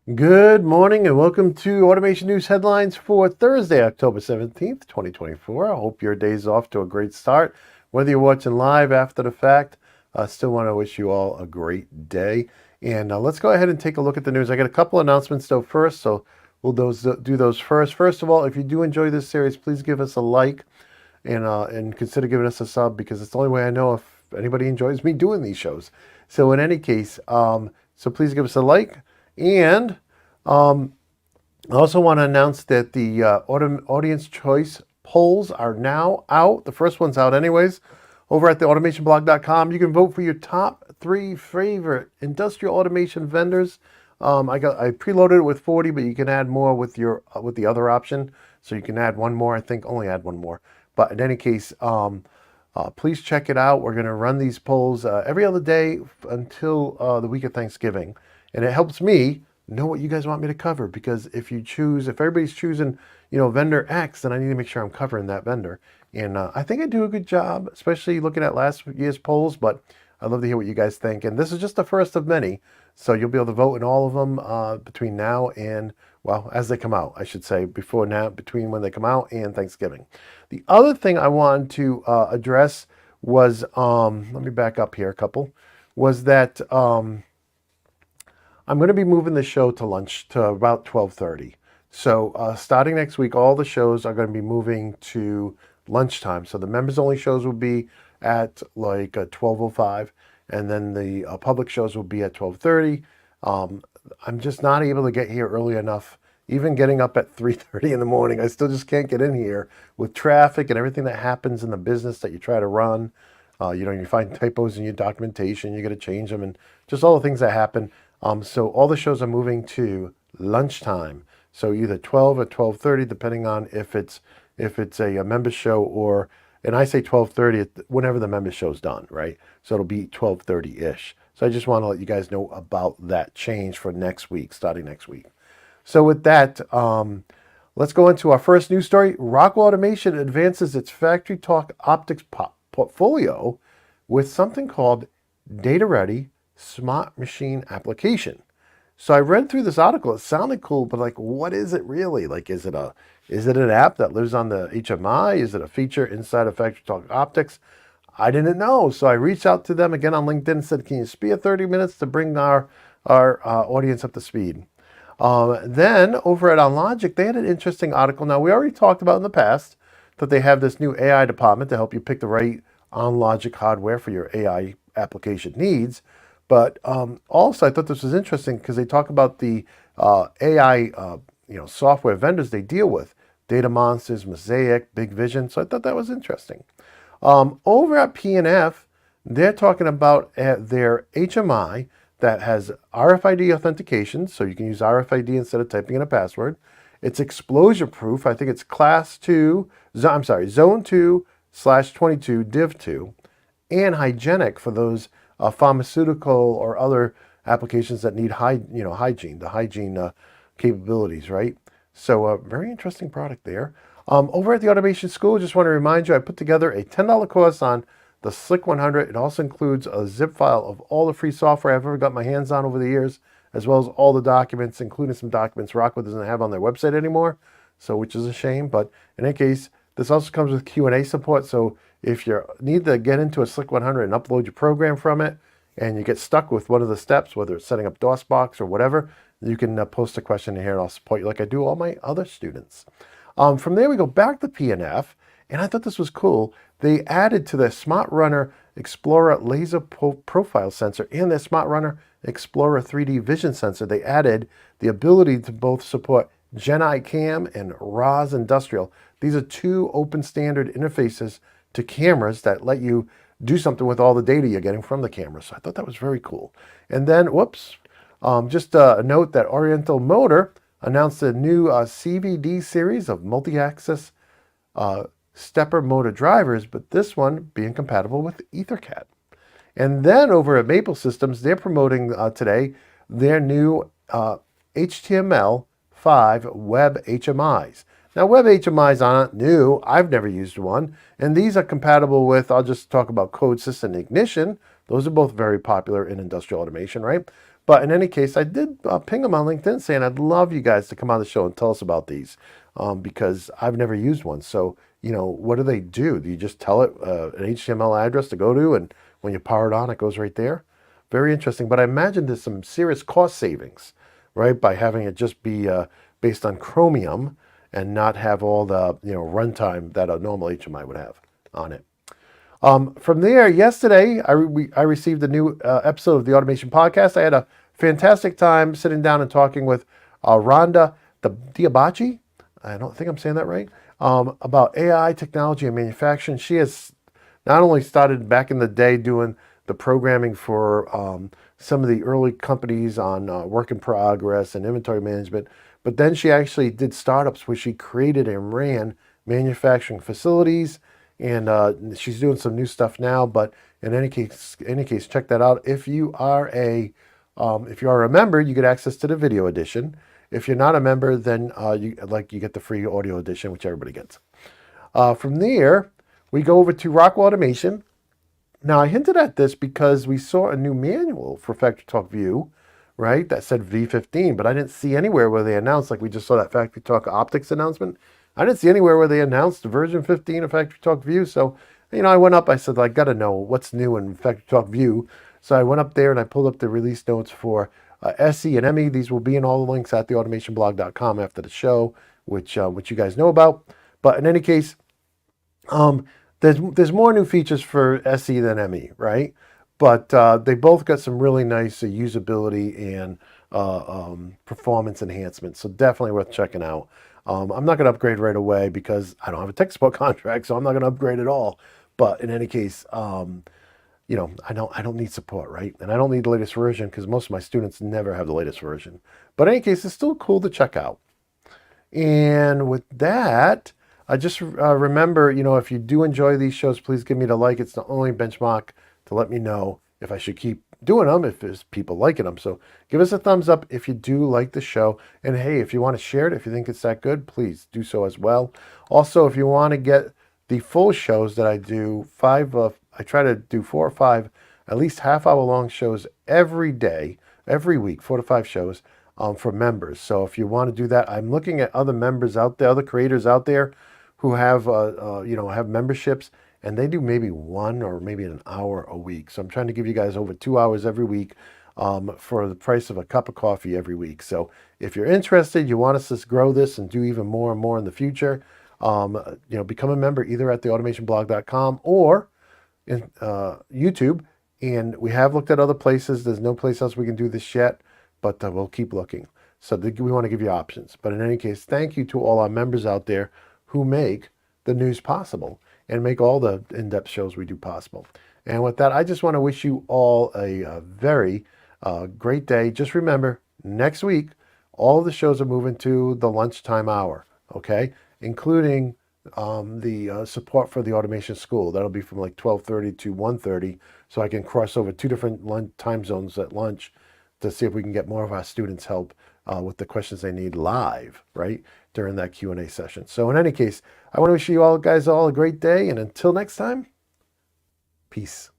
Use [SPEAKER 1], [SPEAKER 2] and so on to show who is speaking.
[SPEAKER 1] Good morning and welcome to Automation News Headlines for Thursday, October 17th, 2024. I hope your day's off to a great start. Whether you're watching live after the fact, I still want to wish you all a great day. And let's go ahead and take a look at the news. I got a couple announcements though first, so we'll do those first. First of all, if you do enjoy this series, please give us a like and consider giving us a sub because it's the only way I know if anybody enjoys me doing these shows. So in any case, so please give us a like. And I also want to announce that the audience choice polls are now out. The first one's out anyways. Over at the automationblog.com, you can vote for your top 3 favorite industrial automation vendors. I preloaded it with 40, but you can add more with with the other option. So you can add one more. I think only add one more. But in any case, please check it out. We're going to run these polls every other day until the week of Thanksgiving, and it helps me know what you guys want me to cover, because if everybody's choosing, vendor X, then I need to make sure I'm covering that vendor. And I think I do a good job, especially looking at last year's polls, but I'd love to hear what you guys think. And this is just the first of many, so you'll be able to vote in all of them between now and, well, as they come out, I should say, between when they come out and Thanksgiving. The other thing I wanted to address was, let me back up here a couple, was that I'm going to be moving the show to lunch to about 12:30. So starting next week, all the shows are going to be moving to lunchtime. So the members only shows will be at like 12:05, and then the public shows will be at 12:30. I'm just not able to get here early enough. Even getting up at 3:30 in the morning, I still just can't get in here with traffic and everything that happens in the business that you try to run. You find typos in your documentation, you got to change them, and just all the things that happen. So all the shows are moving to lunchtime. So either 12 or 12:30, depending on if it's a member show and I say 12:30 whenever the member show's done, right? So it'll be 12:30-ish. So I just want to let you guys know about that change for next week, starting next week. So with that, let's go into our first news story. Rockwell Automation advances its FactoryTalk optics portfolio with something called Data Ready Smart Machine Application. So I read through this article. It sounded cool, but like, what is it really? Like, is it an app that lives on the HMI? Is it a feature inside of FactoryTalk Optics? I didn't know. So I reached out to them again on LinkedIn and said, can you spare 30 minutes to bring our audience up to speed? Then over at OnLogic, they had an interesting article. Now, we already talked about in the past that they have this new AI department to help you pick the right OnLogic hardware for your AI application needs. But also, I thought this was interesting because they talk about the AI, software vendors they deal with: Data Monsters, Mosaic, Big Vision. So I thought that was interesting. Over at P&F, they're talking about their HMI that has RFID authentication, so you can use RFID instead of typing in a password. It's explosion proof. I think it's Zone 2/22 Div 2, and hygienic for those pharmaceutical or other applications that need hygiene, the hygiene capabilities, right? So a very interesting product there. Over at the Automation School, just want to remind you, I put together a $10 course on the Slick 100. It also includes a zip file of all the free software I've ever got my hands on over the years, as well as all the documents, including some documents Rockwell doesn't have on their website anymore, so which is a shame. But in any case, this also comes with Q&A support. So if you need to get into a Slick 100 and upload your program from it, and you get stuck with one of the steps, whether it's setting up DOSBox or whatever, you can post a question in here and I'll support you like I do all my other students. From there, we go back to P&F, and I thought this was cool. They added to their Smart Runner Explorer laser profile sensor and their Smart Runner Explorer 3D vision sensor, they added the ability to both support Gen Cam and ROS Industrial. These are 2 open standard interfaces to cameras that let you do something with all the data you're getting from the camera. So I thought that was very cool. And then, just a note that Oriental Motor announced a new CVD series of multi-axis stepper motor drivers, but this one being compatible with EtherCAT. And then over at Maple Systems, they're promoting today their new HTML5 web HMIs. Now, web HMIs aren't new. I've never used one. And these are compatible with, I'll just talk about Code System Ignition. Those are both very popular in industrial automation, right? But in any case, I did ping them on LinkedIn saying I'd love you guys to come on the show and tell us about these because I've never used one. So, what do they do? Do you just tell it an HTML address to go to, and when you power it on, it goes right there? Very interesting. But I imagine there's some serious cost savings, right, by having it just be based on Chromium and not have all the runtime that a normal HMI would have on it. From there, yesterday, I received a new episode of the Automation Podcast. I had a fantastic time sitting down and talking with Rhonda Diabachi. I don't think I'm saying that right. About AI technology and manufacturing. She has not only started back in the day doing the programming for some of the early companies on work in progress and inventory management, but then she actually did startups where she created and ran manufacturing facilities, and she's doing some new stuff now. But in any case, check that out. If you are a member, you get access to the video edition. If you're not a member, then you get the free audio edition, which everybody gets. From there, we go over to Rockwell Automation. Now, I hinted at this because we saw a new manual for Factory Talk View, right, that said V15, but I didn't see anywhere where they announced, like we just saw that Factory Talk Optics announcement. I didn't see anywhere where they announced version 15 of Factory Talk View. So, I went up, I said, I got to know what's new in Factory Talk View. So I went up there and I pulled up the release notes for SE and ME. These will be in all the links at theautomationblog.com after the show, which you guys know about. But in any case, there's more new features for SE than ME, right? But they both got some really nice usability and performance enhancements. So definitely worth checking out. I'm not going to upgrade right away because I don't have a tech support contract, so I'm not going to upgrade at all. But in any case, I don't need support, right? And I don't need the latest version because most of my students never have the latest version. But in any case, it's still cool to check out. And with that, I just remember, if you do enjoy these shows, please give me the like. It's the only benchmark to let me know if I should keep doing them, if there's people liking them. So give us a thumbs up if you do like the show. And hey, if you want to share it, if you think it's that good, please do so as well. Also, if you want to get the full shows that I do, I try to do 4 or 5, at least half-hour-long shows every day, every week, 4 to 5 shows for members. So if you want to do that, I'm looking at other members out there, other creators out there who have have memberships, and they do maybe 1 or maybe an hour a week. So I'm trying to give you guys over 2 hours every week for the price of a cup of coffee every week. So if you're interested, you want us to grow this and do even more and more in the future, become a member either at theautomationblog.com or in YouTube. And we have looked at other places. There's no place else we can do this yet, but we'll keep looking. So we want to give you options. But in any case, thank you to all our members out there who make the news possible and make all the in-depth shows we do possible. And with that, I just want to wish you all a very great day. Just remember, next week, all the shows are moving to the lunchtime hour, okay? Including the support for the automation school. That'll be from like 12:30 to 1:30, so I can cross over 2 different time zones at lunch to see if we can get more of our students help with the questions they need live, right, during that Q&A session. So in any case, I want to wish you all guys all a great day, and until next time, peace.